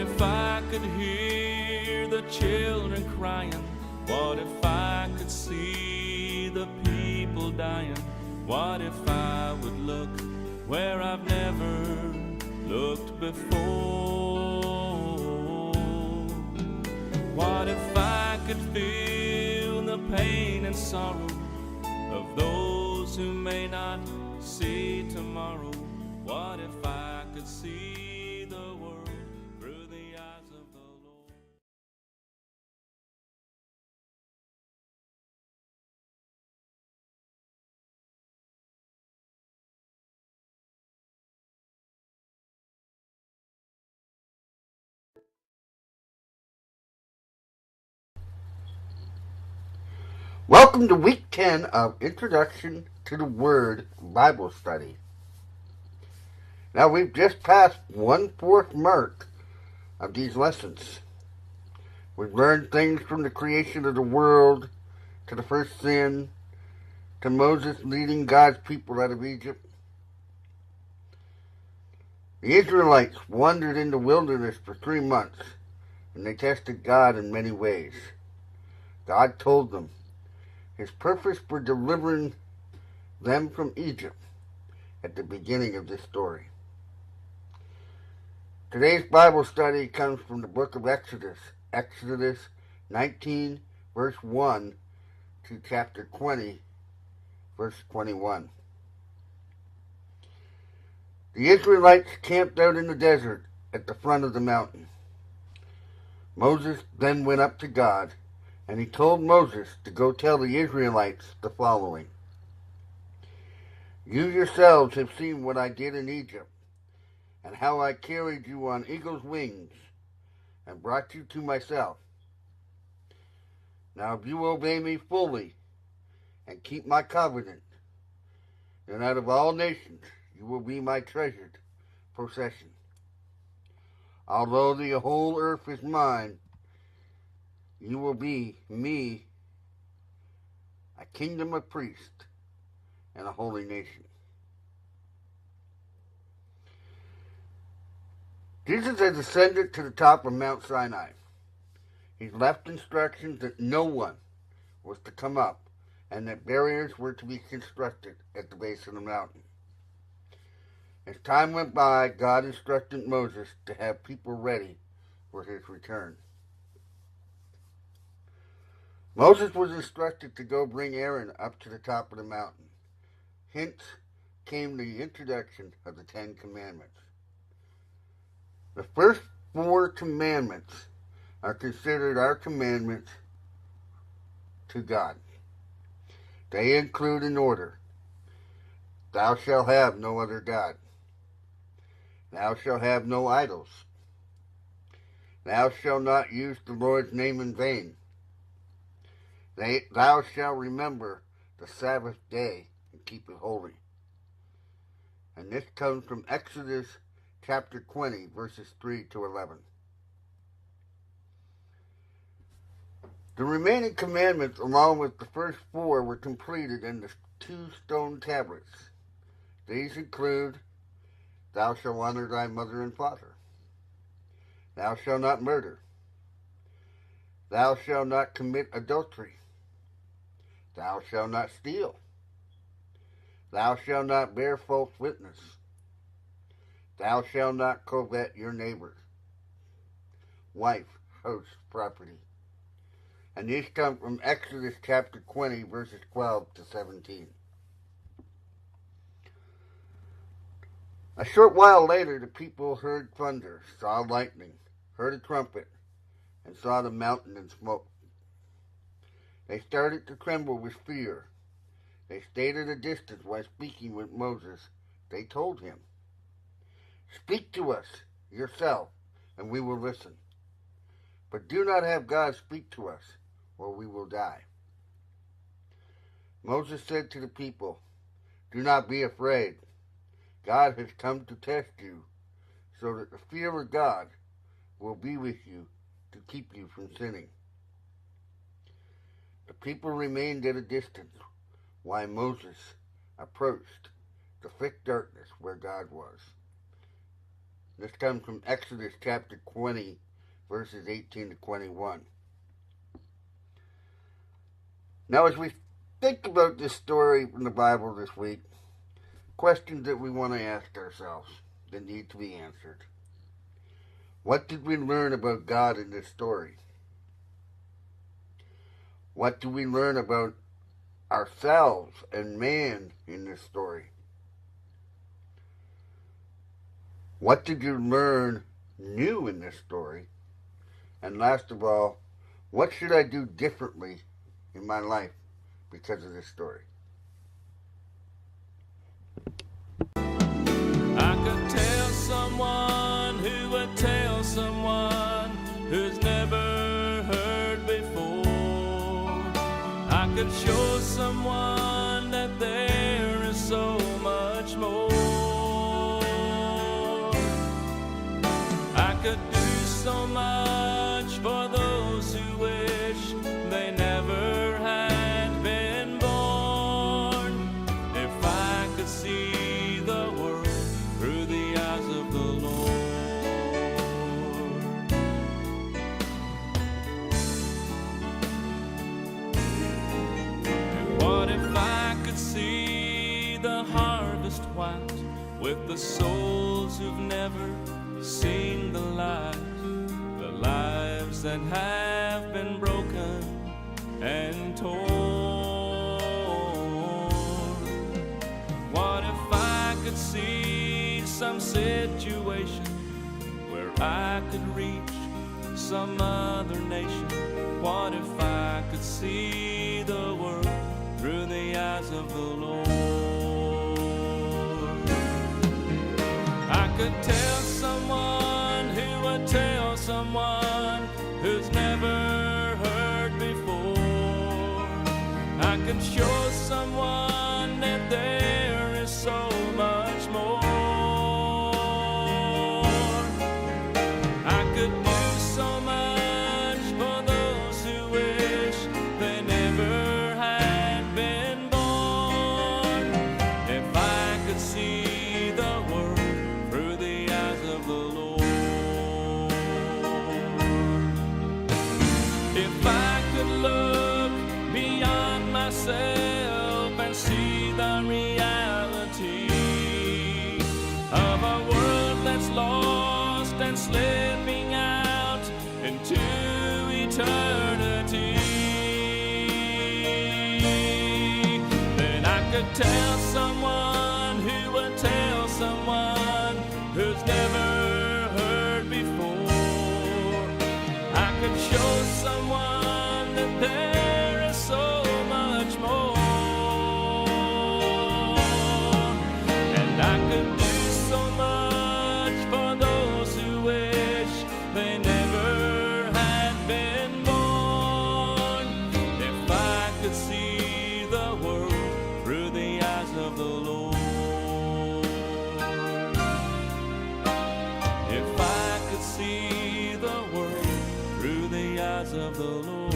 if I could hear the children crying? What if I could see the people dying? What if I would look where I've never looked before? What if I could feel the pain and sorrow of those who may not see tomorrow? What if I could see the world through the eyes of the Lord? Welcome to week 10 of Introduction to the Word Bible Study. Now we've just passed 1/4 mark of these lessons. We've learned things from the creation of the world, to the first sin, to Moses leading God's people out of Egypt. The Israelites wandered in the wilderness for 3 months, and they tested God in many ways. God told them His purpose for delivering them from Egypt at the beginning of this story. Today's Bible study comes from the book of Exodus, Exodus 19, verse 1 to chapter 20, verse 21. The Israelites camped out in the desert at the front of the mountain. Moses then went up to God, and he told Moses to go tell the Israelites the following. You yourselves have seen what I did in Egypt, and how I carried you on eagle's wings and brought you to myself. Now if you obey me fully and keep my covenant, then out of all nations you will be my treasured possession. Although the whole earth is mine, you will be me, a kingdom of priests and a holy nation. Jesus has ascended to the top of Mount Sinai. He's left instructions that no one was to come up and that barriers were to be constructed at the base of the mountain. As time went by, God instructed Moses to have people ready for his return. Moses was instructed to go bring Aaron up to the top of the mountain. Hence came the introduction of the 10 Commandments. The first 4 commandments are considered our commandments to God. They include an order. Thou shalt have no other God. Thou shalt have no idols. Thou shalt not use the Lord's name in vain. Thou shalt remember the Sabbath day and keep it holy. And this comes from Exodus chapter 20, verses 3 to 11. The remaining commandments, along with the first 4, were completed in the 2 stone tablets. These include, Thou shalt honor thy mother and father. Thou shalt not murder. Thou shalt not commit adultery. Thou shalt not steal. Thou shalt not bear false witness. Thou shalt not covet your neighbor's wife, house, property. And these come from Exodus chapter 20, verses 12 to 17. A short while later, the people heard thunder, saw lightning, heard a trumpet, and saw the mountain in smoke. They started to tremble with fear. They stayed at a distance while speaking with Moses. They told him, Speak to us yourself, and we will listen. But do not have God speak to us, or we will die. Moses said to the people, Do not be afraid. God has come to test you, so that the fear of God will be with you to keep you from sinning. The people remained at a distance while Moses approached the thick darkness where God was. This comes from Exodus chapter 20, verses 18 to 21. Now, as we think about this story from the Bible this week, questions that we want to ask ourselves that need to be answered. What did we learn about God in this story? What do we learn about ourselves and man in this story? What did you learn new in this story? And last of all, what should I do differently in my life because of this story? I could tell someone who would tell someone who's never heard before. I could show someone that there is so much more. I could do so much for those who wish they never had been born. If I could see the world through the eyes of the Lord. And what if I could see the harvest white with the souls who've never seen the lives that have been broken and torn? What if I could see some situation where I could reach some other nation? What if I could see the world through the eyes of the Lord? I could tell someone who would tell someone who's never heard before. I could show someone that there is so much more. I could do so much for those who wish they never had been born. If I could see the world through the eyes of the Lord. If I could look beyond myself and see the reality of a world that's lost and slipping out into eternity, then I could tell someone who would tell someone who's never heard before. I could show someone that there is so much more. And I could do so much for those who wish they never had been born. If I could see the world through the eyes of the Lord. If I could see the world through the eyes of the Lord.